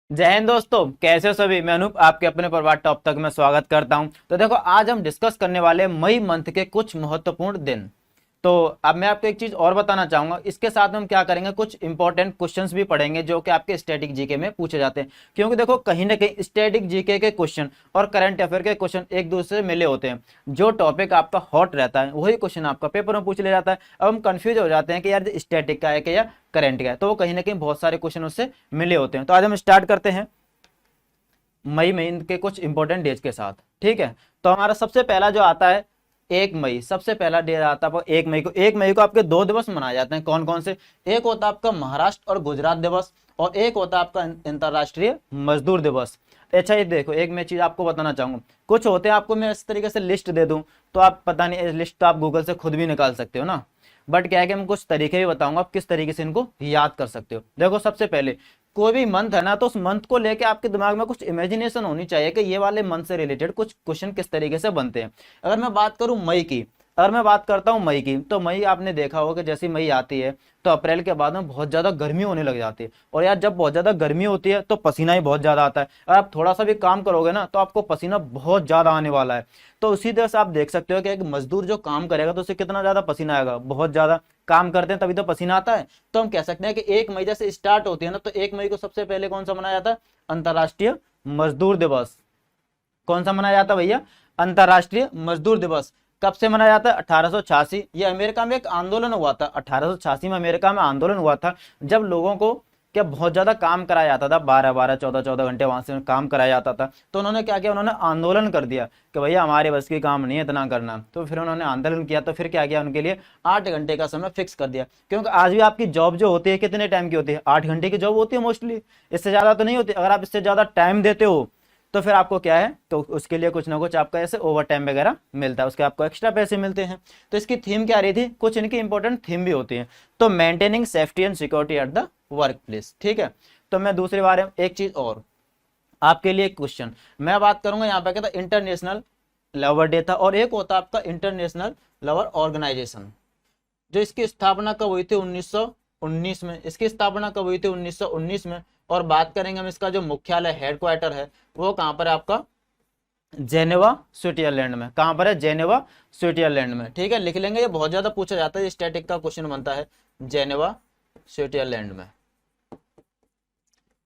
जय हिंद दोस्तों, कैसे हो सभी। मैं अनूप आपके अपने परिवार टॉप तक में स्वागत करता हूं। तो देखो, आज हम डिस्कस करने वाले हैं मई मंथ के कुछ महत्वपूर्ण दिन। तो अब मैं आपको एक चीज और बताना चाहूंगा, इसके साथ हम क्या करेंगे, कुछ इंपॉर्टेंट क्वेश्चंस भी पढ़ेंगे जो कि आपके स्टैटिक जीके में पूछे जाते हैं। क्योंकि देखो, कहीं ना कहीं स्टैटिक जीके के क्वेश्चन और करंट अफेयर के क्वेश्चन एक दूसरे से मिले होते हैं। जो टॉपिक आपका हॉट रहता है वही क्वेश्चन आपका पेपर में पूछ लिया जाता है। अब हम कंफ्यूज हो जाते हैं कि यार स्टैटिक का है कि या करंट का है, तो वो कहीं ना कहीं बहुत सारे क्वेश्चन उससे मिले होते हैं। तो आज हम स्टार्ट करते हैं मई महीने के कुछ इंपॉर्टेंट डेज के साथ। ठीक है, तो हमारा सबसे पहला जो आता है 1 मई। सबसे पहला डे आता है 1 मई को। 1 मई को आपके दो दिवस मनाए जाते हैं। कौन कौन से? एक होता है आपका महाराष्ट्र और गुजरात दिवस, और एक होता है आपका अंतर्राष्ट्रीय मजदूर दिवस। अच्छा, ये देखो, एक मैं चीज आपको बताना चाहूंगा। कुछ होते हैं, आपको मैं इस तरीके से लिस्ट दे दूं तो आप पता नहीं, लिस्ट तो आप गूगल से खुद भी निकाल सकते हो ना। बट क्या है कि मैं कुछ तरीके भी बताऊंगा आप किस तरीके से इनको याद कर सकते हो। देखो, सबसे पहले कोई भी मंथ है ना, तो उस मंथ को लेके आपके दिमाग में कुछ इमेजिनेशन होनी चाहिए कि ये वाले मंथ से रिलेटेड कुछ क्वेश्चन किस तरीके से बनते हैं। अगर मैं बात करूं मई की, अगर मैं बात करता हूं मई की, तो मई आपने देखा होगा कि जैसे मई आती है तो अप्रैल के बाद में बहुत ज्यादा गर्मी होने लग जाती है। और यार, जब बहुत ज्यादा गर्मी होती है तो पसीना ही बहुत ज्यादा आता है। अगर आप थोड़ा सा भी काम करोगे ना तो आपको पसीना बहुत ज्यादा आने वाला है। तो उसी तरह से आप देख सकते हो कि एक मजदूर जो काम करेगा तो उसे कितना ज्यादा पसीना आएगा, बहुत ज्यादा। काम करते हैं तभी तो पसीना आता है। तो हम कह सकते हैं कि 1 मई जैसे स्टार्ट होती है ना, तो 1 मई को सबसे पहले कौन सा मनाया जाता है? अंतर्राष्ट्रीय मजदूर दिवस। कौन सा मनाया जाता है भैया? अंतर्राष्ट्रीय मजदूर दिवस। कब से मनाया जाता है? 1886। ये अमेरिका में एक आंदोलन हुआ था। 1886 में अमेरिका में आंदोलन हुआ था, जब लोगों को क्या बहुत ज्यादा काम कराया जाता था, 12 12 14 14 घंटे वहां से काम कराया जाता था। तो उन्होंने क्या किया, उन्होंने आंदोलन कर दिया कि भैया हमारे बस की काम नहीं है इतना करना। तो फिर उन्होंने आंदोलन किया, तो फिर क्या किया, उनके लिए 8 घंटे का समय फिक्स कर दिया। क्योंकि आज भी आपकी जॉब जो होती है कितने टाइम की होती है? 8 घंटे की जॉब होती है मोस्टली, इससे ज्यादा तो नहीं होती। अगर आप इससे ज्यादा टाइम देते हो तो फिर आपको क्या है, तो उसके लिए कुछ ना कुछ आपका ऐसे ओवर टाइम वगैरह मिलता है, उसके आपको एक्स्ट्रा पैसे मिलते हैं। तो इसकी थीम क्या रही थी? कुछ इनकी इंपॉर्टेंट थीम भी होती है। तो maintaining safety and security at the work place. ठीक है, तो मैं दूसरे बारे में एक चीज और आपके लिए क्वेश्चन मैं बात करूंगा। यहाँ पे क्या था? इंटरनेशनल लवर डे था, और एक होता आपका इंटरनेशनल लवर ऑर्गेनाइजेशन। जो इसकी स्थापना कब हुई थी? 1919 में। इसकी स्थापना कब हुई थी? 1919 में। और बात करेंगे हम, इसका जो मुख्यालय हेडक्वार्टर है वो कहाँ पर है आपका? जेनेवा स्विट्जरलैंड में। कहां पर है? जेनेवा स्विट्जरलैंड में। ठीक है, लिख लेंगे, ये बहुत ज्यादा पूछा जाता है, स्टैटिक का क्वेश्चन बनता है जेनेवा स्विट्जरलैंड में।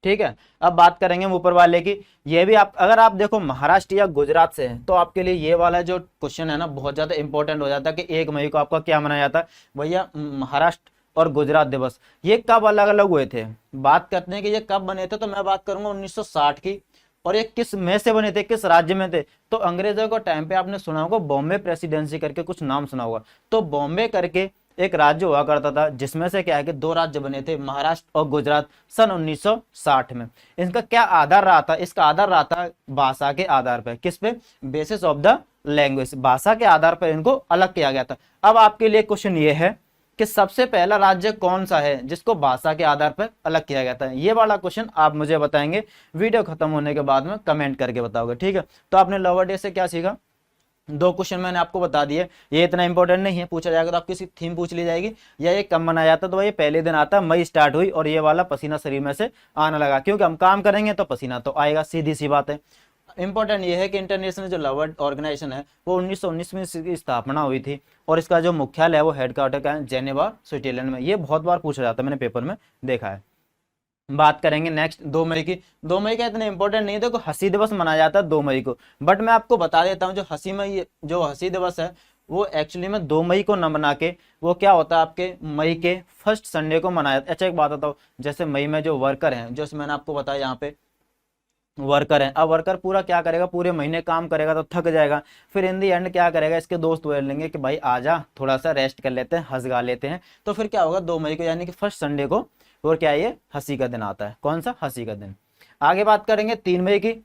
ठीक है, अब बात करेंगे हम ऊपर वाले की। ये भी आप, अगर आप देखो महाराष्ट्र या गुजरात से हैं तो आपके लिए ये वाला जो क्वेश्चन है ना बहुत ज्यादा इंपॉर्टेंट हो जाता है कि 1 मई को आपका क्या मनाया जाता है भैया? महाराष्ट्र और गुजरात दिवस। ये कब अलग अलग हुए थे? बात करते हैं कि ये कब बने थे, तो मैं बात करूंगा 1960 की। और ये किस में से बने थे, किस राज्य में थे? तो अंग्रेजों के टाइम पे आपने सुना होगा बॉम्बे प्रेसिडेंसी करके कुछ नाम सुना होगा। तो बॉम्बे करके एक राज्य हुआ करता था, जिसमें से क्या है कि दो राज्य बने थे, महाराष्ट्र और गुजरात, सन 1960 में। इनका क्या आधार रहा था? इसका आधार रहा था भाषा के आधार पर। किस पे? बेसिस ऑफ द लैंग्वेज, भाषा के आधार पर इनको अलग किया गया था। अब आपके लिए क्वेश्चन ये है कि सबसे पहला राज्य कौन सा है जिसको भाषा के आधार पर अलग किया गया था? ये वाला क्वेश्चन आप मुझे बताएंगे वीडियो खत्म होने के बाद में, कमेंट करके बताओगे। ठीक है, तो आपने लवर डे से क्या सीखा? दो क्वेश्चन मैंने आपको बता दिए। ये इतना इंपॉर्टेंट नहीं है, पूछा जाएगा तो आपकी किसी थीम पूछ ली जाएगी। या ये कब मनाया जाता? तो ये पहले दिन आता, मई स्टार्ट हुई और ये वाला पसीना शरीर में से आने लगा, क्योंकि हम काम करेंगे तो पसीना तो आएगा, सीधी सी बात है। इंपॉर्टेंट ये है कि इंटरनेशनल जो लवर ऑर्गेनाइजेशन है वो 1919 में इसकी स्थापना हुई थी, और इसका जो मुख्यालय है वो हेडक्वार्टर का है जेनेवा स्विट्जरलैंड में। ये बहुत बार पूछा जाता है, मैंने पेपर में देखा है। बात करेंगे नेक्स्ट 2 मई की। 2 मई का इतना इंपॉर्टेंट नहीं है, देखो हंसी दिवस मनाया जाता है 2 मई को। बट मैं आपको बता देता हूँ, जो हंसी दिवस है वो एक्चुअली में 2 मई को न मना के वो क्या होता है, आपके मई के फर्स्ट संडे को मनाया। अच्छा, एक बात बताओ, जैसे मई में जो वर्कर हैं, जो मैंने आपको बताया यहाँ पे वर्कर है, अब वर्कर पूरा क्या करेगा, पूरे महीने काम करेगा तो थक जाएगा। फिर इन दी एंड क्या करेगा, इसके दोस्त बोल लेंगे कि भाई आजा थोड़ा सा रेस्ट कर लेते हैं, हंस गा लेते हैं। तो फिर क्या होगा, 2 मई को यानी कि फर्स्ट संडे को, और क्या है ये हंसी का दिन आता है। कौन सा? हंसी का दिन। आगे बात करेंगे 3 मई की।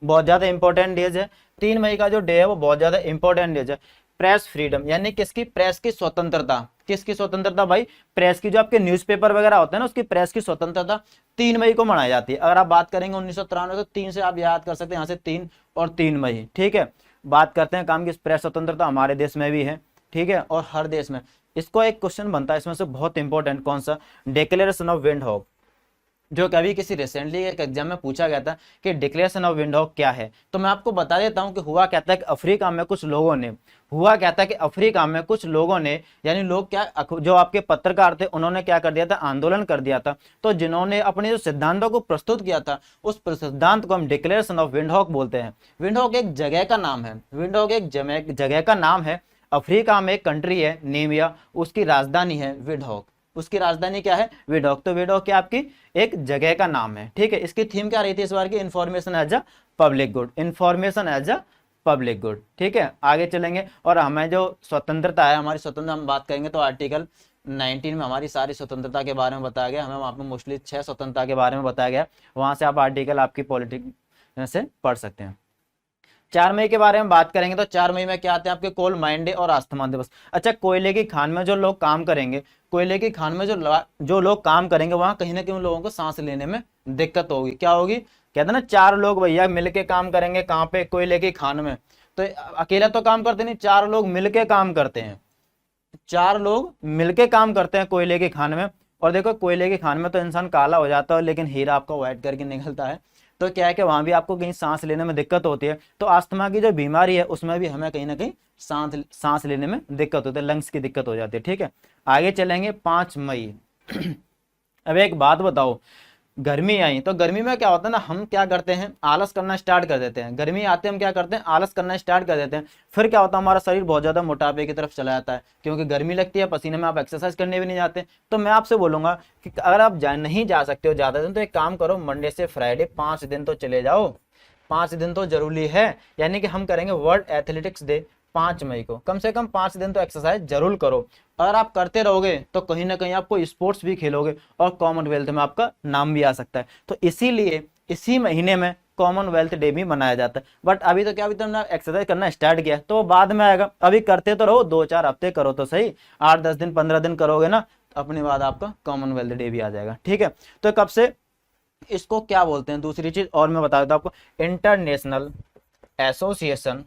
बहुत ज्यादा इंपॉर्टेंट डेज है। 3 मई का जो डे है वो बहुत ज्यादा इंपॉर्टेंट डेज है। प्रेस फ्रीडम, यानी किसकी? प्रेस की स्वतंत्रता। किसकी स्वतंत्रता भाई? प्रेस की। जो आपके न्यूज़पेपर वगैरह होते हैं ना, उसकी प्रेस की स्वतंत्रता 3 मई को मनाई जाती है। अगर आप बात करेंगे 1993, तो 3 से आप याद कर सकते हैं, यहाँ से 3 और 3 मई। ठीक है, बात करते हैं काम की। प्रेस स्वतंत्रता हमारे देश में भी है, ठीक है, और हर देश में। इसको एक क्वेश्चन बनता है इसमें से बहुत इंपॉर्टेंट, कौन सा? Declaration of Windhoek. जो कभी किसी रिसेंटली एक एग्जाम में पूछा गया था कि डिक्लेरेशन ऑफ विंडहॉक क्या है, तो मैं आपको बता देता हूं कि हुआ क्या था कि अफ्रीका में कुछ लोगों ने, यानी लोग क्या, जो आपके पत्रकार थे उन्होंने क्या कर दिया था, आंदोलन कर दिया था। तो जिन्होंने अपने जो सिद्धांतों को प्रस्तुत किया था, उस सिद्धांत को हम डिक्लेरेशन ऑफ विंडहॉक बोलते हैं। विंडहॉक एक जगह का नाम है, विंडहॉक एक जगह का नाम है। अफ्रीका में एक कंट्री है नेमिया, उसकी राजधानी है विंडहॉक। उसकी राजधानी क्या है, विंडहॉक। तो विंडहॉक क्या आपकी एक जगह का नाम है, ठीक है। इसकी थीम क्या रही थी इस बार की, information as a public good, information as a public good, ठीक है। आगे चलेंगे और हमें जो स्वतंत्रता है, हमारी स्वतंत्रता हम बात करेंगे तो आर्टिकल 19 में हमारी सारी स्वतंत्रता के बारे में बताया गया। हमें वहाँ पे मोस्टली 6 स्वतंत्रता के बारे में बताया गया, वहां से आप आर्टिकल आपकी पॉलिटिक्स से पढ़ सकते हैं। 4 मई के बारे में बात करेंगे तो 4 मई में क्या आते हैं आपके, कोल माइन डे और आस्थमा दिवस। अच्छा, कोयले की खान में जो लोग काम करेंगे, कोयले की खान में जो लोग काम करेंगे, वहां कहीं ना कहीं उन लोगों को सांस लेने में दिक्कत होगी। क्या होगी, कहते हैं ना 4 लोग भैया मिलके काम करेंगे, कहाँ पे, कोयले की खान में। तो अकेला तो काम करते नहीं, 4 लोग मिलके काम करते हैं, 4 लोग मिलके काम करते हैं कोयले की खान में। और देखो कोयले की खान में तो इंसान काला हो जाता है, लेकिन हीरा आपका व्हाइट करके निकलता है। तो क्या है कि वहां भी आपको कहीं सांस लेने में दिक्कत होती है। तो अस्थमा की जो बीमारी है उसमें भी हमें कहीं ना कहीं सांस लेने में दिक्कत होती है, लंग्स की दिक्कत हो जाती है, ठीक है। आगे चलेंगे 5 मई। अब एक बात बताओ, गर्मी आई तो गर्मी में क्या होता है ना, हम क्या करते हैं, आलस करना स्टार्ट कर देते हैं। गर्मी आते हम क्या करते हैं, आलस करना स्टार्ट कर देते हैं। फिर क्या होता है, हमारा शरीर बहुत ज्यादा मोटापे की तरफ चला जाता है, क्योंकि गर्मी लगती है, पसीने में, आप एक्सरसाइज करने भी नहीं जाते। तो मैं आपसे बोलूंगा कि अगर आप नहीं जा सकते हो ज्यादा दिन, तो एक काम करो, मंडे से फ्राइडे 5 दिन तो चले जाओ, 5 दिन तो जरूरी है। यानी कि हम करेंगे वर्ल्ड एथलेटिक्स डे 5 मई को, कम से कम 5 दिन तो एक्सरसाइज जरूर करो। अगर आप करते रहोगे तो कहीं ना कहीं आपको स्पोर्ट्स भी खेलोगे और कॉमनवेल्थ में आपका नाम भी आ सकता है। तो इसीलिए इसी महीने में कॉमनवेल्थ डे भी मनाया जाता है। बट अभी तो क्या, अभी तो हमने एक्सरसाइज करना स्टार्ट किया, तो बाद में आएगा। अभी करते तो रहो, 2-4 हफ्ते करो तो सही, 8-10 दिन 15 दिन करोगे ना, अपने बाद आपका कॉमनवेल्थ डे भी आ जाएगा, ठीक है। तो कब से, इसको क्या बोलते हैं, दूसरी चीज और मैं बता देता हूं आपको, इंटरनेशनल एसोसिएशन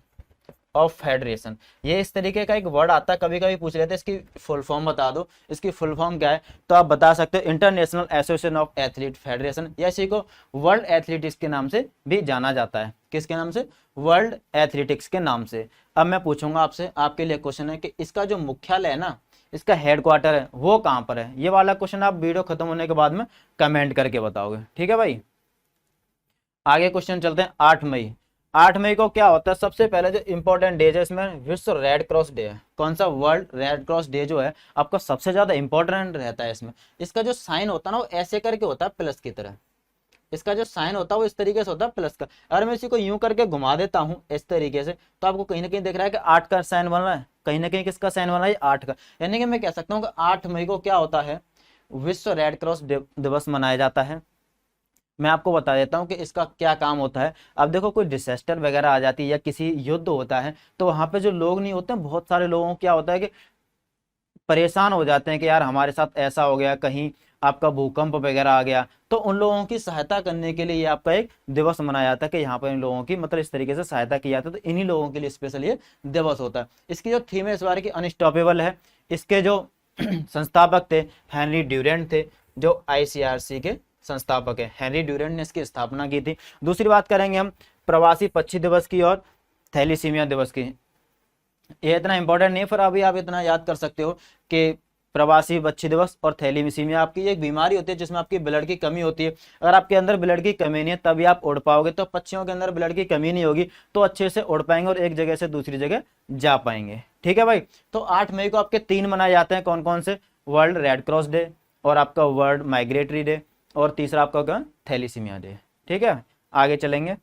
ऑफ फेडरेशन। ये इस तरीके का एक वर्ड आता है, कभी कभी पूछ लेते हैं इसकी फुल फॉर्म बता दो, इसकी फुल फॉर्म क्या है, तो आप बता सकते हो international association of athlete federation, या इसी को वर्ल्ड एथलेटिक्स के नाम से भी जाना जाता है। किसके नाम से, वर्ल्ड एथलेटिक्स के नाम से। अब मैं पूछूंगा आपसे, आपके लिए क्वेश्चन है कि इसका जो मुख्यालय है ना, इसका हेडक्वार्टर है, वो कहां पर है। ये वाला क्वेश्चन आप वीडियो खत्म होने के बाद में कमेंट करके बताओगे, ठीक है भाई। आगे क्वेश्चन चलते हैं 8 मई। 8 मई को क्या होता है, सबसे पहले जो इंपॉर्टेंट डे है इसमें विश्व रेड क्रॉस डे है। कौन सा, वर्ल्ड रेड क्रॉस डे जो है आपका सबसे ज्यादा इंपॉर्टेंट रहता है इसमें। इसका जो साइन होता है ना, वो ऐसे करके होता है प्लस की तरह। इसका जो साइन होता है वो इस तरीके से होता है प्लस का। अगर मैं इसी को यूं करके घुमा देता हूं इस तरीके से, तो आपको कहीं ना कहीं दिख रहा है कि 8 का साइन बन रहा है, कहीं ना कहीं किसका साइन बन रहा है, 8 का। यानी कि मैं कह सकता हूँ कि 8 मई को क्या होता है, विश्व रेड क्रॉस दिवस मनाया जाता है। मैं आपको बता देता हूं कि इसका क्या काम होता है। अब देखो, कोई डिसास्टर वगैरह आ जाती है या किसी युद्ध होता है, तो वहां पे जो लोग नहीं होते, बहुत सारे लोगों को क्या होता है कि परेशान हो जाते हैं कि यार हमारे साथ ऐसा हो गया, कहीं आपका भूकंप वगैरह आ गया। तो उन लोगों की सहायता करने के लिए ये आपका एक दिवस मनाया जाता है कि यहाँ पर इन लोगों की मतलब इस तरीके से सहायता की जाती है। तो इन्हीं लोगों के लिए स्पेशल ये दिवस होता है। इसकी जो थीम है इस बार की अनस्टॉपेबल है। इसके जो संस्थापक थे हेनरी ड्यूरेंट थे, जो आईसीआरसी के संस्थापक है। हेनरी ड्यूरेंट ने इसकी स्थापना की थी। दूसरी बात करेंगे हम प्रवासी पक्षी दिवस की और थैलीसीमिया दिवस की। ये इतना इंपॉर्टेंट नहीं है, फिर अभी आप इतना याद कर सकते हो कि प्रवासी पक्षी दिवस और थैलीसीमिया आपकी एक बीमारी होती है जिसमें आपकी ब्लड की कमी होती है। अगर आपके अंदर ब्लड की कमी नहीं है तभी आप उड़ पाओगे। तो पक्षियों के अंदर ब्लड की कमी नहीं होगी तो अच्छे से उड़ पाएंगे और एक जगह से दूसरी जगह जा पाएंगे, ठीक है भाई। तो 8 मई को आपके 3 मनाए जाते हैं, कौन कौन से, वर्ल्ड रेड क्रॉस डे और आपका वर्ल्ड माइग्रेटरी डे और तीसरा आपका क्या, थैलीसीमिया डे, ठीक है। आगे चलेंगे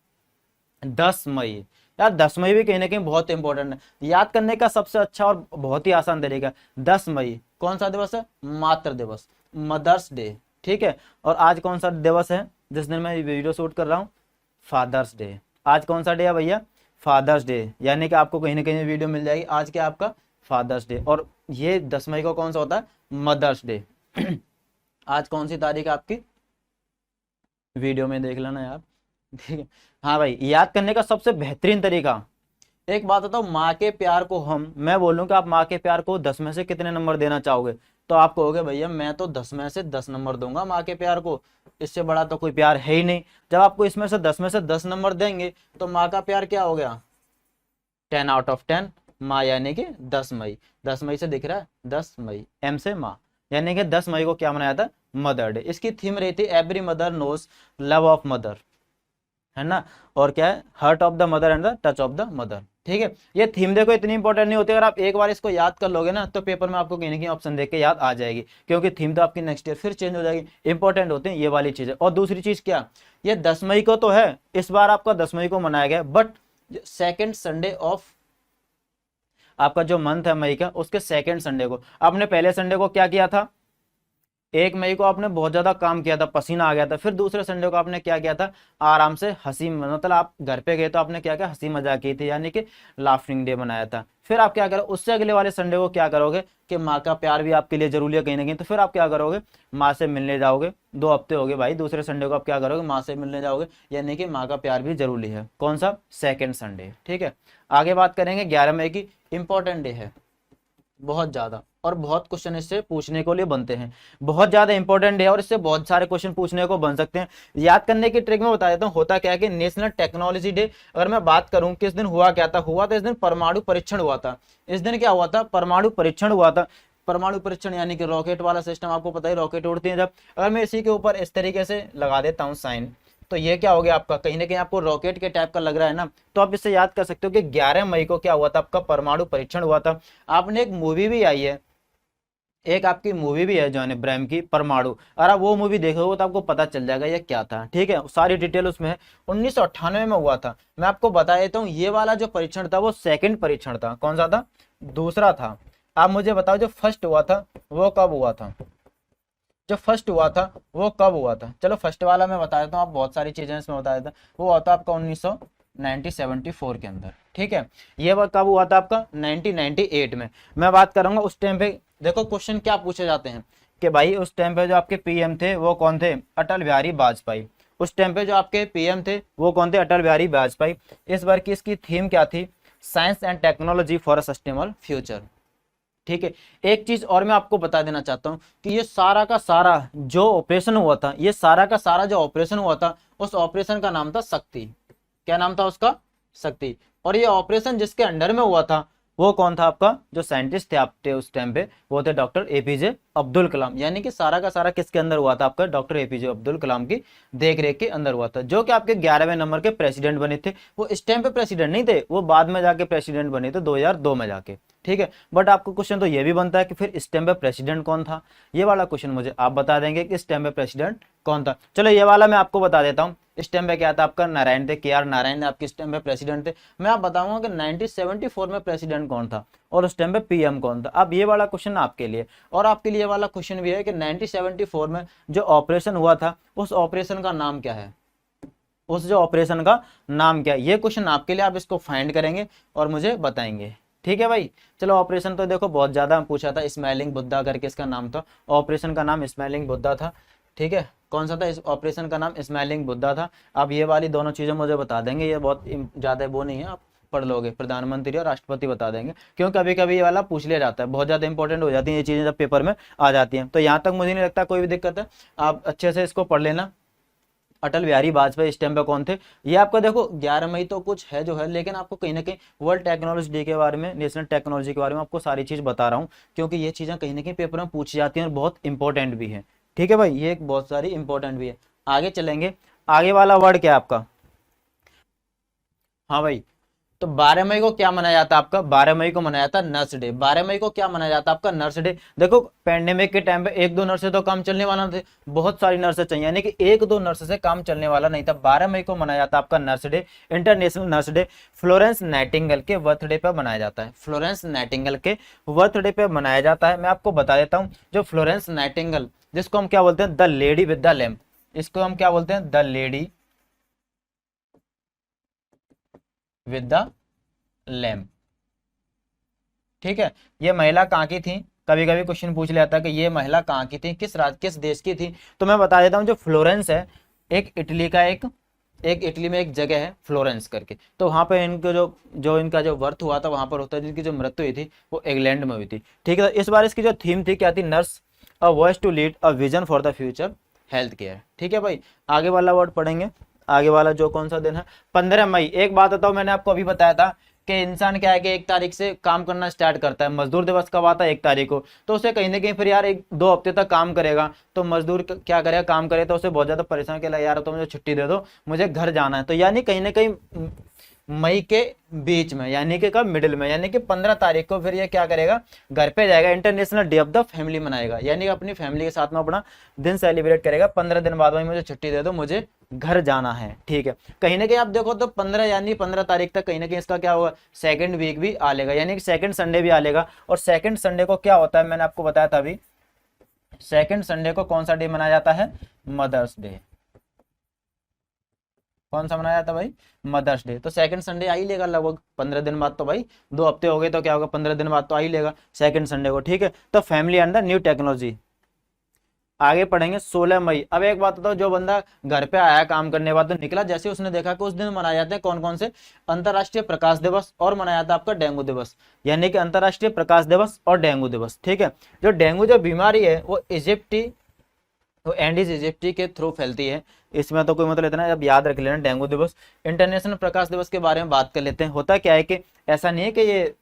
10 मई। यार 10 मई भी कहीं ना कहीं बहुत इंपॉर्टेंट है, याद करने का सबसे अच्छा और बहुत ही आसान तरीका। 10 मई कौन सा दिवस है, मातृ दिवस, मदर्स डे, ठीक है। और आज कौन सा दिवस है जिस दिन मैं वीडियो शूट कर रहा हूँ, फादर्स डे। आज कौन सा डे है भैया, फादर्स डे। यानी कि आपको कहीं ना कहीं वीडियो मिल जाएगी आज के आपका फादर्स डे। और ये 10 मई को कौन सा होता है, मदर्स डे। आज कौन सी तारीख है आपकी, वीडियो में देख लेना यार, ठीक है। हाँ भाई, याद करने का सबसे बेहतरीन तरीका, एक बात बताओ, माँ के प्यार को मैं बोलूँ कि आप माँ के प्यार को 10 में से कितने नंबर देना चाहोगे, तो आप कहोगे भैया मैं तो 10 में से 10 नंबर दूंगा माँ के प्यार को। इससे बड़ा तो कोई प्यार है ही नहीं। जब आपको इसमें से 10 में से 10 नंबर देंगे तो माँ का प्यार क्या हो गया, 10/10 माँ, यानी कि 10 मई। 10 मई से दिख रहा है 10 मई, एम से माँ, यानी कि 10 मई को क्या मनाया था, मदर डे। इसकी थीम रही थी every mother knows love of mother, है ना, और क्या है, heart of the mother and the touch of the mother. ठीक है, ये थीम देखो इतनी इंपॉर्टेंट नहीं होती, अगर आप एक बार इसको याद कर लोगे ना तो पेपर में आपको कहीं ना कहीं ऑप्शन देख के याद आ जाएगी, क्योंकि थीम तो आपकी नेक्स्ट ईयर फिर चेंज हो जाएगी। इंपॉर्टेंट होती है ये वाली चीजें। और दूसरी चीज क्या, ये 10 मई को तो है, इस बार आपका 10 मई को मनाया गया, बट सेकेंड संडे ऑफ आपका जो मंथ है मई का, उसके सेकेंड संडे को। आपने पहले संडे को क्या किया था, 1 मई को आपने बहुत ज्यादा काम किया था, पसीना आ गया था। फिर दूसरे संडे को आपने क्या किया था, आराम से हंसी, मतलब आप घर पे गए तो आपने क्या किया, हंसी मजाक की थी, यानी कि लाफिंग डे बनाया था। फिर आप क्या करो, उससे अगले वाले संडे को क्या करोगे कि माँ का प्यार भी आपके लिए जरूरी है कहीं ना कहीं, तो फिर आप क्या करोगे, माँ से मिलने जाओगे। 2 हफ्ते हो गए भाई, दूसरे संडे को आप क्या करोगे, माँ से मिलने जाओगे, यानी कि माँ का प्यार भी जरूरी है। कौन सा, सेकेंड संडे। ठीक है, आगे बात करेंगे 11 मई की। इंपॉर्टेंट डे है बहुत ज्यादा, और बहुत क्वेश्चन इससे पूछने को लिए बनते हैं, बहुत ज्यादा इंपॉर्टेंट है, और इससे बहुत सारे क्वेश्चन पूछने को बन सकते हैं। याद करने की ट्रिक में बता देता हूँ, होता क्या है कि नेशनल टेक्नोलॉजी डे, अगर मैं बात करूं किस दिन हुआ, क्या था, हुआ था इस दिन परमाणु परीक्षण हुआ था। इस दिन क्या हुआ था, परमाणु परीक्षण हुआ था। परमाणु परीक्षण यानी कि रॉकेट वाला सिस्टम, आपको पता ही रॉकेट उड़ती है जब, अगर मैं इसी के ऊपर इस तरीके से लगा देता हूँ साइन, तो ये क्या हो गया आपका, कहीं ना कहीं आपको रॉकेट के टाइप का लग रहा है ना, तो आप इससे याद कर सकते हो कि 11 मई को क्या हुआ था, आपका परमाणु परीक्षण हुआ था। आपने एक मूवी भी आई है, एक आपकी मूवी भी है जॉन अब्राहम की, परमाणु, अगर आप वो मूवी देखोगे तो आपको पता चल जाएगा ये क्या था। ठीक है, सारी डिटेल उसमें है। 1998 में हुआ था। मैं आपको बता देता हूँ, ये वाला जो परीक्षण था वो सेकंड परीक्षण था। कौन सा था, दूसरा था। आप मुझे बताओ जो फर्स्ट हुआ था वो कब हुआ था, जो फर्स्ट हुआ था वो कब हुआ था। चलो फर्स्ट वाला मैं बता देता हूँ, आप बहुत सारी चीजें इसमें बता देता हूँ। वो हुआ था आपका 1974 के अंदर। ठीक है, ये वह कब हुआ था आपका, 1998 में। मैं बात करूंगा उस टाइम पे, देखो क्वेश्चन क्या पूछे जाते हैं कि भाई उस टाइम पे जो आपके पीएम थे वो कौन थे, अटल बिहारी वाजपेयी। उस टाइम पे जो आपके पीएम थे वो कौन थे, अटल बिहारी वाजपेयी। इस बार की इसकी थीम क्या थी, science and technology for a sustainable future. ठीक है, एक चीज और मैं आपको बता देना चाहता हूं कि ये सारा का सारा जो ऑपरेशन हुआ था, ये सारा का सारा जो ऑपरेशन हुआ था, उस ऑपरेशन का नाम था शक्ति। क्या नाम था उसका, शक्ति। और ये ऑपरेशन जिसके अंडर में हुआ था वो कौन था, आपका जो साइंटिस्ट थे आपके उस टाइम पे, वो थे डॉक्टर एपीजे अब्दुल कलाम। यानी कि सारा का सारा किसके अंदर हुआ था, आपका डॉक्टर एपीजे अब्दुल कलाम की देख रेख के अंदर हुआ था, जो कि आपके 11वें नंबर के प्रेसिडेंट बने थे। वो इस टाइम पे प्रेसिडेंट नहीं थे, वो बाद में जाके प्रेसिडेंट बने थे 2002 में जाके। ठीक है, बट आपको क्वेश्चन तो ये भी बनता है कि फिर इस टाइम पे प्रेसिडेंट कौन था। ये वाला क्वेश्चन मुझे आप बता देंगे कि इस टाइम पे प्रेसिडेंट कौन था। चलो ये वाला मैं आपको बता देता हूँ। इस टाइम पे क्या था, आपका नारायण थे, के आर नारायण आपके इस टाइम पे प्रेसिडेंट थे। मैं आप बताऊंगा कि 1974 में प्रेसिडेंट कौन था और उस टाइम पे पीएम कौन था। अब ये वाला क्वेश्चन आपके लिए, और आपके लिए वाला क्वेश्चन भी है कि 1974 में जो ऑपरेशन हुआ था उस ऑपरेशन का नाम क्या है, उस जो ऑपरेशन का नाम क्या है। ये क्वेश्चन आपके लिए, आप इसको फाइंड करेंगे और मुझे बताएंगे। ठीक है भाई, चलो ऑपरेशन तो देखो बहुत ज्यादा पूछा था, स्माइलिंग बुद्धा करके इसका नाम था, ऑपरेशन का नाम स्माइलिंग बुद्धा था। ठीक है, कौन सा था, इस ऑपरेशन का नाम स्माइलिंग बुद्धा था। अब ये वाली दोनों चीजें मुझे बता देंगे, ये बहुत ज्यादा वो नहीं है, आप पढ़ लोगे, प्रधानमंत्री और राष्ट्रपति बता देंगे, क्योंकि कभी कभी ये वाला पूछ लिया जाता है, बहुत ज्यादा इंपॉर्टेंट हो जाती है ये चीजें जब पेपर में आ जाती हैं। तो यहाँ तक मुझे नहीं लगता कोई भी दिक्कत है, आप अच्छे से इसको पढ़ लेना। अटल बिहारी वाजपेयी इस टाइम पे कौन थे, ये आपका देखो 11 मई तो कुछ है जो है, लेकिन आपको कहीं ना कहीं वर्ल्ड टेक्नोलॉजी डे के बारे में, नेशनल टेक्नोलॉजी के बारे में आपको सारी चीज बता रहा हूँ, क्योंकि ये चीजें कहीं ना कहीं पेपर में पूछी जाती हैं और बहुत इंपॉर्टेंट भी है। ठीक है भाई, ये एक बहुत सारी इंपॉर्टेंट भी है। आगे चलेंगे, आगे वाला वर्ड क्या है आपका, हाँ भाई, तो 12 मई को क्या मनाया जाता है आपका, 12 मई को मनाया जाता नर्स डे। 12 मई को क्या मनाया जाता है आपका, नर्स डे। देखो पैंडेमिक के टाइम पे एक दो नर्स से तो काम चलने वाला थे, बहुत सारी नर्सें चाहिए, यानी कि एक दो नर्स से काम चलने वाला नहीं था। 12 मई को मनाया जाता है आपका nurse day, international nurse day. Florence Nightingale के बर्थडे पे मनाया जाता है, फ्लोरेंस नाइटिंगेल के बर्थडे पे मनाया जाता है। मैं आपको बता देता हूँ, जो फ्लोरेंस नाइटिंगेल, जिसको हम क्या बोलते हैं, the lady with the lamp, इसको हम क्या बोलते हैं, the lady with the lamp. ठीक है, ये महिला कहाँ की थी, कभी कभी क्वेश्चन पूछ लिया था कि ये महिला कहाँ की थी, किस राज्य किस देश की थी। तो मैं बता देता हूँ, जो फ्लोरेंस है एक इटली का एक इटली में एक जगह है फ्लोरेंस करके, तो वहां पे इनको जो इनका जो बर्थ हुआ था वहां पर होता है, जिनकी जो मृत्यु हुई थी वो इंग्लैंड में हुई थी। ठीक है, इस बार इसकी जो थीम थी क्या थी, nurse a voice to lead a vision for the future health care. ठीक है भाई, आगे वाला वर्ड पढ़ेंगे। आगे वाला जो कौन सा दिन है, 15 मई। एक बात बताओ, मैंने आपको अभी बताया था कि इंसान क्या है कि 1 तारीख से काम करना स्टार्ट करता है। मजदूर दिवस कब आता है, 1 तारीख को। तो उसे कहीं ना कहीं फिर यार 1-2 हफ्ते तक काम करेगा, तो मजदूर क्या करेगा, काम करे तो उसे बहुत ज्यादा परेशान के यार तो मुझे छुट्टी दे दो, मुझे घर जाना है। तो यानी कहीं ना कहीं मई के बीच में, यानी कि कब, मिडिल में, यानी कि 15 तारीख को फिर ये क्या करेगा, घर पे जाएगा, international day of the family मनाएगा, यानी कि अपनी फैमिली के साथ में अपना दिन सेलिब्रेट करेगा। 15 दिन बाद भाई मुझे छुट्टी दे दो, मुझे घर जाना है। ठीक है, कहीं ना कहीं आप देखो तो 15 यानी 15 तारीख तक कहीं ना कहीं इसका क्या होगा, सेकंड वीक भी आ लेगा, यानी कि सेकंड संडे भी आ लेगा। और सेकंड संडे को क्या होता है, मैंने आपको बताया था अभी, सेकंड संडे को कौन सा डे मनाया जाता है, मदर्स डे। कौन सा मनाया जाता है भाई, मदर्स डे। तो सेकंड संडे आ ही लेगा लगभग 15 दिन बाद, तो भाई 2 हफ्ते हो गए तो क्या होगा, 15 दिन बाद तो आ ही लेगा सेकंड संडे को। ठीक है, तो family and the new technology आगे पढ़ेंगे। 16 मई। अब एक बात बताओ, जो बंदा घर पे आया काम करने के बाद तो निकला, जैसे उसने देखा कि उस दिन मनाए जाते हैं कौन कौन से, अंतरराष्ट्रीय प्रकाश दिवस और मनाया जाता है आपका डेंगू दिवस, यानी कि अंतरराष्ट्रीय प्रकाश दिवस और डेंगू दिवस। ठीक है, जो डेंगू जो बीमारी है वो इजिप्टी, वो एंडीज इजिप्टी के थ्रू फैलती है। इसमें तो कोई मतलब इतना, अब याद रख लेना डेंगू दिवस। इंटरनेशनल प्रकाश दिवस के बारे में बात कर लेते हैं। होता क्या है कि ऐसा नहीं है कि ये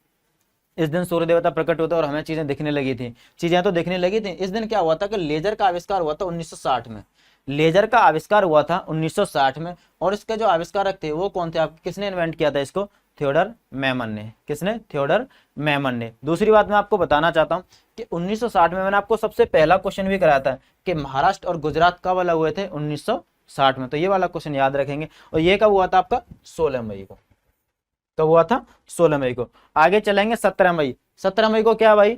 इस दिन सूर्य देवता प्रकट होता और हमें चीजें दिखने लगी थी, चीजें तो दिखने लगी थी। इस दिन क्या हुआ था कि लेजर का आविष्कार हुआ था 1960 में, लेजर का आविष्कार हुआ था 1960 में। और इसके जो आविष्कारक थे वो कौन थे, आप किसने इन्वेंट किया था इसको, थियोडर मैमन ने। किसने, थियोडर मैमन ने। दूसरी बात मैं आपको बताना चाहता हूं कि 1960 में मैंने आपको सबसे पहला क्वेश्चन भी कराया था कि महाराष्ट्र और गुजरात कब अलग हुए थे, 1960 में। तो ये वाला क्वेश्चन याद रखेंगे। और ये कब हुआ था आपका, 16 मई को। कब हुआ था, 16 मई को। आगे चलेंगे 17 मई। 17 मई को क्या भाई,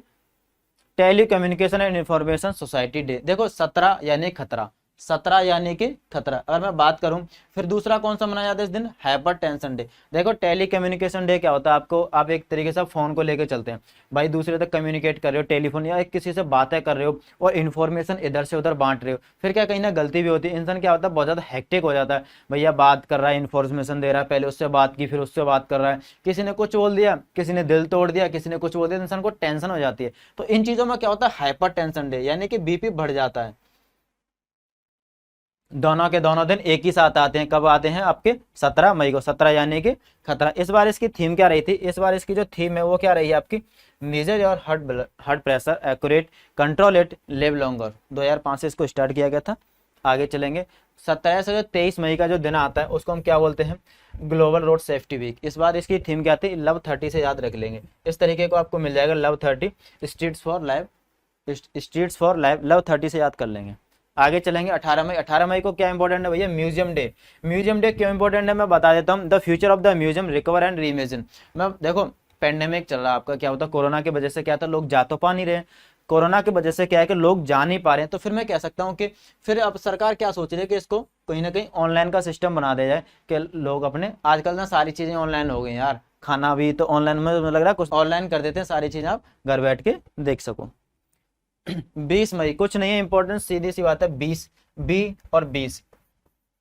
telecommunication and information society day. देखो 17 यानी खतरा, 17 यानी कि खतरा। अगर मैं बात करूं फिर दूसरा कौन सा मनाया जाता है इस दिन, हाइपर टेंशन डे। देखो टेली कम्युनिकेशन डे क्या होता है, आपको आप एक तरीके से फोन को लेकर चलते हैं भाई, दूसरे तक कम्युनिकेट कर रहे हो टेलीफोन, या एक किसी से बातें कर रहे हो और इन्फॉर्मेशन इधर से उधर बांट रहे हो। फिर क्या कहीं ना गलती भी होती है, इंसान क्या होता है बहुत ज्यादा हेक्टिक हो जाता है। भैया बात कर रहा है, इन्फॉर्मेशन दे रहा है, पहले उससे बात की फिर उससे बात कर रहा है, किसी ने कुछ बोल दिया, किसी ने दिल तोड़ दिया, किसी ने कुछ बोल दिया, इंसान को टेंशन हो जाती है। तो इन चीजों में क्या होता है, हाइपर टेंशन डे, यानी कि बीपी बढ़ जाता है। दोनों के दोनों दिन एक ही साथ आते हैं, कब आते हैं आपके, 17 मई को। 17 यानी कि खतरा। इस बार इसकी थीम क्या रही थी, इस बार इसकी जो थीम है वो क्या रही है आपकी, major your heart pressure accurate, control it, live longer. 2005 से इसको स्टार्ट किया गया था। आगे चलेंगे 17 से 23 मई का जो दिन आता है उसको हम क्या बोलते हैं, ग्लोबल रोड सेफ्टी वीक। इस बार इसकी थीम क्या थी, लव 30 से याद रख लेंगे। इस तरीके को आपको मिल जाएगा, love 30, streets for life, streets for life, love 30 से याद कर लेंगे। आगे चलेंगे 18 मई। 18 मई को क्या इंपॉर्टेंट है भैया, म्यूजियम डे। म्यूजियम डे क्यों इंपॉर्टेंट है मैं बता देता हूँ। The future of the museum recover and reimagine. मैं देखो पेंडेमिक चल रहा है आपका, क्या होता है कोरोना की वजह से क्या था, लोग जा तो पा नहीं रहे, कोरोना की वजह से क्या है कि लोग जा नहीं पा रहे हैं। तो फिर मैं कह सकता हूँ कि फिर अब सरकार क्या सोच रही है कि इसको कहीं ना कहीं ऑनलाइन का सिस्टम बना दिया जाए कि लोग अपने, आजकल ना सारी चीजें ऑनलाइन हो गई यार, खाना भी तो ऑनलाइन में लग रहा है, कुछ ऑनलाइन कर देते हैं, सारी चीजें आप घर बैठ के देख सको। 20 मई कुछ नहीं है इंपॉर्टेंट, सीधी सी बात है, 20 बी और 20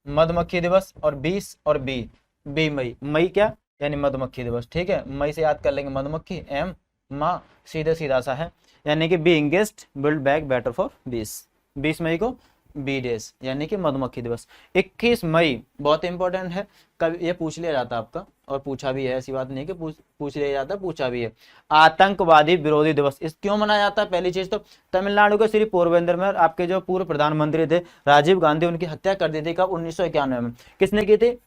मधुमक्खी दिवस, और 20 और बी, बी मई, मई क्या यानी मधुमक्खी दिवस। ठीक है, मई से याद कर लेंगे, मधुमक्खी एम माँ, सीधे सीधा सा है, यानी कि बी इंगेस्ट बिल्ड बैक बेटर फॉर 20 मई को बी डेज यानी कि मधुमक्खी दिवस। 21 मई बहुत इंपॉर्टेंट है, कभी ये पूछ लिया जाता है आपका, और पूछा भी है, ऐसी बात नहीं कि पूछ लिया जाता है, पूछा भी है। आतंकवादी विरोधी दिवस इस क्यों मनाया जाता है, पहली चीज तो तमिलनाडु के श्री पोरबंदर में आपके जो पूर्व प्रधानमंत्री थे राजीव गांधी, उनकी हत्या कर दी थी कब, 1991 में। किसने की थी,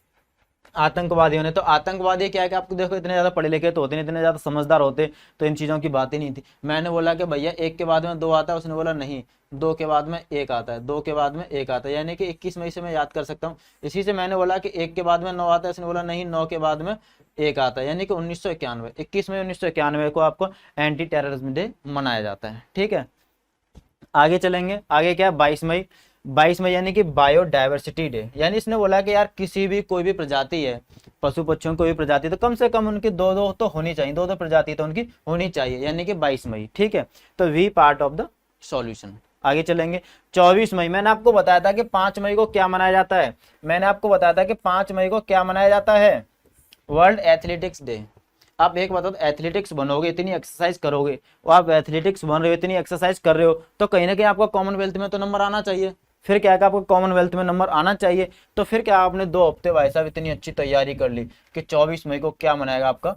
आतंकवादियों ने। तो आतंकवादी क्या है कि आपको देखो इतने ज्यादा पढ़े लिखे तो होते नहीं, इतने ज्यादा समझदर होते तो इन चीजों की बात ही नहीं थी। मैंने बोला कि भैया एक के बाद में दो आता है, उसने बोला नहीं, दो के बाद में एक आता है, दो के बाद में एक आता है, यानी कि 21 मई से मैं याद कर सकता हूँ। इसी से मैंने बोला कि एक के बाद में 9 आता है, उसने बोला नहीं, 9 के बाद में एक आता है, यानी कि 1991, 21 मई 1991 को आपको एंटी टेररिज्म डे मनाया जाता है। ठीक है, आगे चलेंगे। आगे क्या है, 22 मई। 22 मई यानी कि बायोडाइवर्सिटी डे, यानी इसने बोला कि यार किसी भी कोई भी प्रजाति है, पशु पक्षियों कोई भी प्रजाति, तो कम से कम उनकी दो दो तो होनी चाहिए, दो दो प्रजाति तो उनकी होनी चाहिए, यानी कि 22 मई। ठीक है, तो we part of the solution. आगे चलेंगे 24 मई। मैंने आपको बताया था कि 5 मई को क्या मनाया जाता है, मैंने आपको बताया था कि 5 मई को क्या मनाया जाता है, वर्ल्ड एथलेटिक्स डे। आप एक बात, एथलेटिक्स बनोगे, इतनी एक्सरसाइज करोगे, और आप एथलेटिक्स बन रहे हो, इतनी एक्सरसाइज कर रहे हो, तो कहीं ना कहीं आपका कॉमनवेल्थ में तो नंबर आना चाहिए। फिर क्या है कि आपको कॉमनवेल्थ में नंबर आना चाहिए। तो फिर क्या आपने 2 हफ्ते भाई साहब इतनी अच्छी तैयारी कर ली कि 24 मई को क्या मनाएगा आपका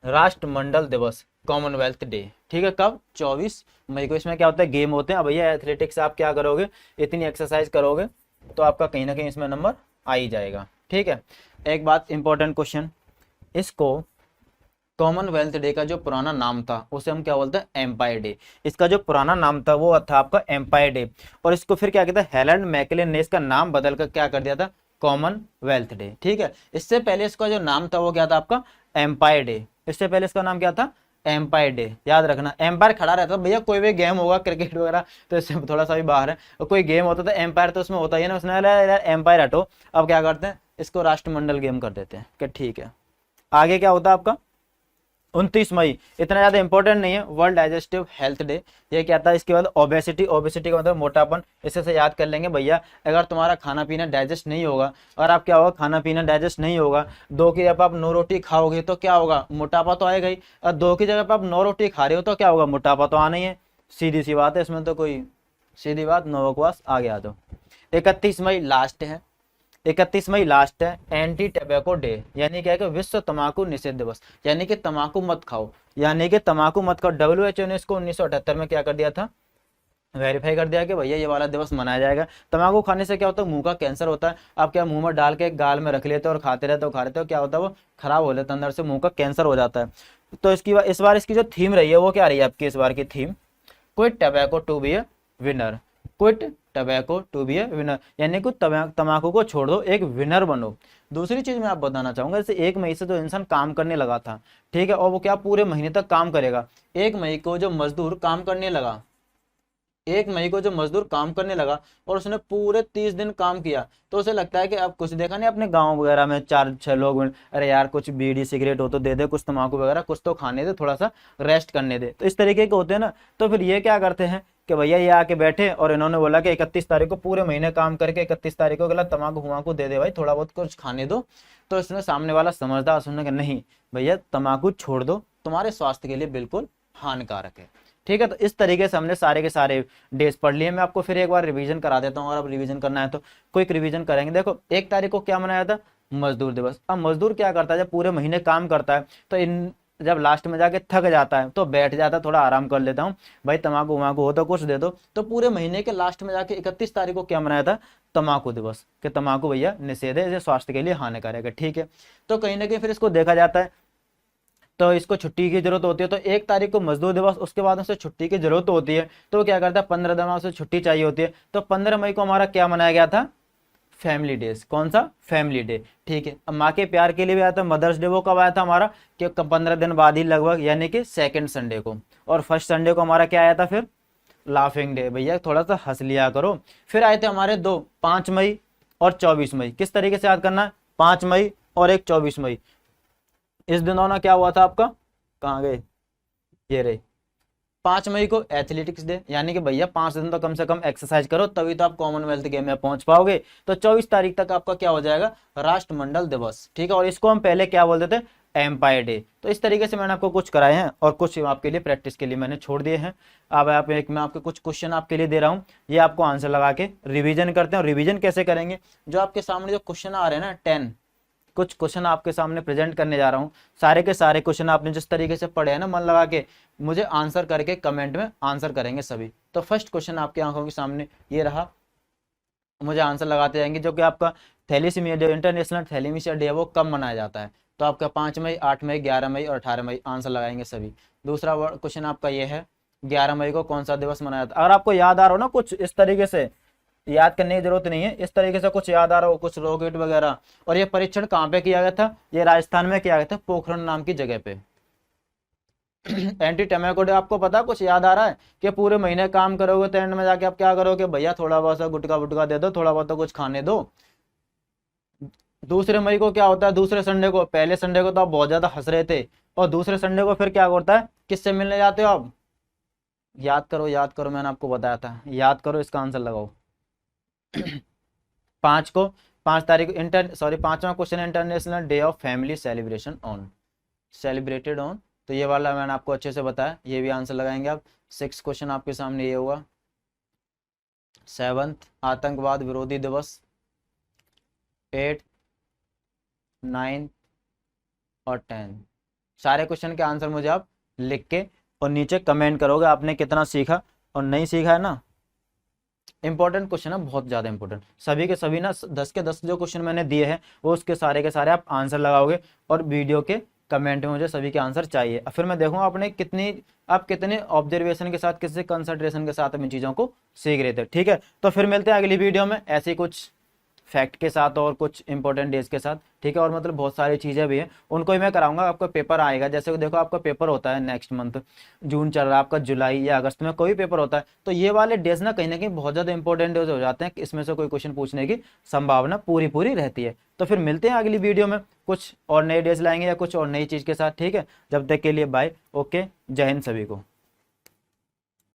राष्ट्रमंडल दिवस, कॉमनवेल्थ डे। ठीक है, कब? 24 मई को। इसमें क्या होता है, गेम होते हैं। अब भैया एथलेटिक्स आप क्या करोगे, इतनी एक्सरसाइज करोगे तो आपका कहीं ना कहीं इसमें नंबर आ ही जाएगा। ठीक है, एक बात इंपॉर्टेंट क्वेश्चन, इसको कॉमनवेल्थ डे का जो पुराना नाम था उसे हम क्या बोलते हैं, एम्पायर डे। इसका जो पुराना नाम था वो था आपका एम्पायर डे, और इसको फिर क्या कहता है, हेलेंड मैकलेन ने इसका नाम बदलकर क्या कर दिया था, कॉमनवेल्थ डे। ठीक है, इससे पहले इसका जो नाम था वो क्या था आपका, एम्पायर डे। इससे पहले इसका नाम क्या था, एम्पायर डे। याद रखना, एम्पायर खड़ा रहता था भैया, कोई भी गेम होगा क्रिकेट वगैरह तो इससे थोड़ा सा भी बाहर है, और कोई गेम होता था एम्पायर तो उसमें होता ही है ना, उसने यार एम्पायर हटो, अब क्या करते हैं इसको राष्ट्रमंडल गेम कर देते हैं कि ठीक है। आगे क्या होता है आपका 29 मई, इतना ज्यादा इंपॉर्टेंट नहीं है, वर्ल्ड डाइजेस्टिव हेल्थ डे। ये क्या था, इसके बाद ओबेसिटी, ओबेसिटी का मतलब मोटापन, इसे से याद कर लेंगे भैया। अगर तुम्हारा खाना पीना डाइजेस्ट नहीं होगा, और आप क्या होगा, खाना पीना डाइजेस्ट नहीं होगा, 2 की जगह आप 9 रोटी खाओगे तो क्या होगा, मोटापा तो आएगा ही। और 2 की जगह पर आप 9 रोटी खा रहे हो तो क्या होगा, मोटापा तो आना ही है। सीधी सी बात है, इसमें तो कोई सीधी बात, नो बकवास, आ गया। तो 31 मई लास्ट है, 31 मई लास्ट है, एंटी टबैको डे, यानी क्या है कि विश्व तंबाकू निषेध दिवस, यानी कि तंबाकू मत खाओ, यानी कि तंबाकू मत खाओ। WHO ने इसको 1978 में क्या कर दिया था, वेरीफाई कर दिया कि भैया ये वाला दिवस मनाया जाएगा। तंबाकू खाने से क्या होता है, मुंह का कैंसर होता है। आप क्या मुंह में डाल के गाल में रख लेते हो और खाते रहते हो, खा रहते हो, क्या होता है वो खराब हो जाता है अंदर से, मुंह का कैंसर हो जाता है। तो इस बार इसकी जो थीम रही है वो क्या रही है आपकी, इस बार की theme, quit tobacco to be a winner, quit tobacco to be a winner, यानी कि तंबाकू को छोड़ दो, एक विनर बनो। दूसरी चीज मैं आप बताना चाहूंगा, जैसे 1 मई से जो इंसान काम करने लगा था, ठीक है, और वो क्या पूरे महीने तक काम करेगा। 1 मई को जो मजदूर काम करने लगा, 1 मई को जो मजदूर काम करने लगा और उसने पूरे 30 दिन काम किया, तो उसे लगता है कि अब कुछ देखा नहीं अपने गांव वगैरह में 4-6 लोग, अरे यार कुछ बीड़ी सिगरेट हो तो दे दे, कुछ तंबाकू वगैरह कुछ तो खाने दे, थोड़ा सा रेस्ट करने दे, तो इस तरीके के होते हैं ना। तो फिर ये क्या करते हैं कि भैया ये आके बैठे और इन्होंने बोला कि 31 तारीख को पूरे महीने काम करके 31 तारीख को गलत तंबाकू हुमाकू दे दे भाई, थोड़ा बहुत कुछ खाने दो। तो इसने सामने वाला समझदार सुनने का, नहीं भैया तंबाकू छोड़ दो, तुम्हारे स्वास्थ्य के लिए बिल्कुल हानिकारक है। ठीक है, तो इस तरीके से हमने सारे के सारे डेज पढ़ लिए। मैं आपको फिर एक बार रिवीजन करा देता हूँ, और अब रिवीजन करना है तो क्विक रिवीजन करेंगे। देखो 1 तारीख को क्या मनाया था, मजदूर दिवस। अब मजदूर क्या करता है, जब पूरे महीने काम करता है तो इन जब लास्ट में जाके थक जाता है तो बैठ जाता है, थोड़ा आराम कर लेता हूँ भाई, तम्बाकू वमाकू हो तो कुछ दे दो। तो पूरे महीने के लास्ट में जाके 31 तारीख को क्या मनाया था, तम्बाकू दिवस, कि तम्बाकू भैया निषेध है, इसे स्वास्थ्य के लिए हानिकारक है। ठीक है, तो कहीं ना कहीं फिर इसको देखा जाता है तो इसको छुट्टी की जरूरत होती है। तो 1 तारीख को मजदूर दिवस, उसके बाद उसे छुट्टी की जरूरत होती है, तो वो क्या करता है 15 दिन उसे छुट्टी चाहिए होती है। तो 15 मई को हमारा क्या मनाया गया था, फैमिली डेज। कौन सा, फैमिली डे। ठीक है, अब माँ के प्यार के लिए भी आया था मदर्स डे, वो कब आया था हमारा, कि 15 दिन बाद ही लगभग, यानी कि सेकंड संडे को। और फर्स्ट संडे को हमारा क्या आया था फिर, लाफिंग डे। भैया थोड़ा सा हंस लिया करो। फिर आए थे हमारे 2, 5 मई और 24 मई। किस तरीके से याद करना है, 5 मई और एक 24 मई। इस दिनों ना क्या हुआ था आपका, कहाँ गए, ये रहे, 5 मई को एथलेटिक्स डे, यानी कि भैया 5 दिन तो कम से कम एक्सरसाइज करो तभी तो आप कॉमनवेल्थ गेम में पहुंच पाओगे। तो 24 तारीख तक आपका क्या हो जाएगा, राष्ट्रमंडल दिवस। ठीक है, और इसको हम पहले क्या बोलते थे, एम्पायर डे। तो इस तरीके से मैंने आपको कुछ कराए हैं और कुछ आपके लिए प्रैक्टिस के लिए मैंने छोड़ दिए हैं। अब आप एक मैं आपके कुछ क्वेश्चन आपके लिए दे रहा हूँ, ये आपको आंसर लगा के रिवीजन करते हैं। और रिवीजन कैसे करेंगे, जो आपके सामने जो क्वेश्चन आ रहे हैं ना 10, कुछ क्वेश्चन आपके सामने प्रेजेंट करने जा रहा हूँ। सारे के सारे क्वेश्चन आपने जिस तरीके से पढ़े हैं ना, मन लगा के मुझे आंसर करके कमेंट में आंसर करेंगे सभी। तो फर्स्ट क्वेश्चन आपकी आंखों के सामने ये रहा, मुझे आंसर लगाते जाएंगे। जो कि आपका thalassemia day, international thalassemia day है, वो कब मनाया जाता है। तो आपका 5 मई, 8 मई, 11 मई और 18 मई आंसर लगाएंगे सभी। दूसरा क्वेश्चन आपका ये है, 11 मई को कौन सा दिवस मनाया जाता है। अगर आपको याद आ रहा हो ना कुछ इस तरीके से, याद करने की जरूरत नहीं है, इस तरीके से कुछ याद आ रहा हो, कुछ रॉकेट वगैरह। और ये परीक्षण कहाँ पे किया गया था, ये राजस्थान में किया गया था, पोखरण नाम की जगह पे। एंटी टमैको डे आपको पता, कुछ याद आ रहा है कि पूरे महीने काम करोगे तो एंड में जाके आप क्या करोगे, भैया थोड़ा बहुत सा गुटका वुटका दे दो, थोड़ा बहुत तो कुछ खाने दो। 2 मई को क्या होता है, दूसरे संडे को, पहले संडे को तो आप बहुत ज्यादा हंस रहे थे, और दूसरे संडे को फिर क्या होता है, किससे मिलने जाते हो आप, याद करो याद करो, मैंने आपको बताया था, याद करो, इसका आंसर लगाओ। 5 को, 5 तारीख इंटर सॉरी 5वां question, international day of family celebration on, celebrated on. तो ये वाला मैंने आपको अच्छे से बताया, ये भी आंसर लगाएंगे आप। 6 क्वेश्चन आपके सामने ये हुआ। 7th आतंकवाद विरोधी दिवस, 8, 9 और 10। सारे क्वेश्चन के आंसर मुझे आप लिख के और नीचे कमेंट करोगे आपने कितना सीखा और नहीं सीखा है ना। इंपॉर्टेंट क्वेश्चन है, बहुत ज़्यादा इंपॉर्टेंट, सभी के सभी ना 10 के 10 जो क्वेश्चन मैंने दिए हैं वो उसके सारे के सारे आप आंसर लगाओगे और वीडियो के कमेंट में मुझे सभी के आंसर चाहिए। और फिर मैं देखूंगा आप कितने ऑब्जर्वेशन के साथ, कितने कंसंट्रेशन के साथ इन चीज़ों को सीख रहे थे। ठीक है, तो फिर मिलते हैं अगली वीडियो में ऐसे ही कुछ फैक्ट के साथ और कुछ इंपॉर्टेंट डेज के साथ। ठीक है, और मतलब बहुत सारी चीज़ें भी हैं उनको ही मैं कराऊंगा। आपका पेपर आएगा, जैसे देखो आपका पेपर होता है नेक्स्ट मंथ, जून चल रहा है आपका, जुलाई या अगस्त में कोई पेपर होता है, तो ये वाले डेज ना कहीं बहुत ज़्यादा इंपॉर्टेंट डेज हो जाते हैं, इसमें से कोई क्वेश्चन पूछने की संभावना पूरी पूरी रहती है। तो फिर मिलते हैं अगली वीडियो में कुछ और नए डेज लाएंगे या कुछ और नई चीज़ के साथ। ठीक है, जब तक के लिए बाय, ओके, जय हिंद सभी को।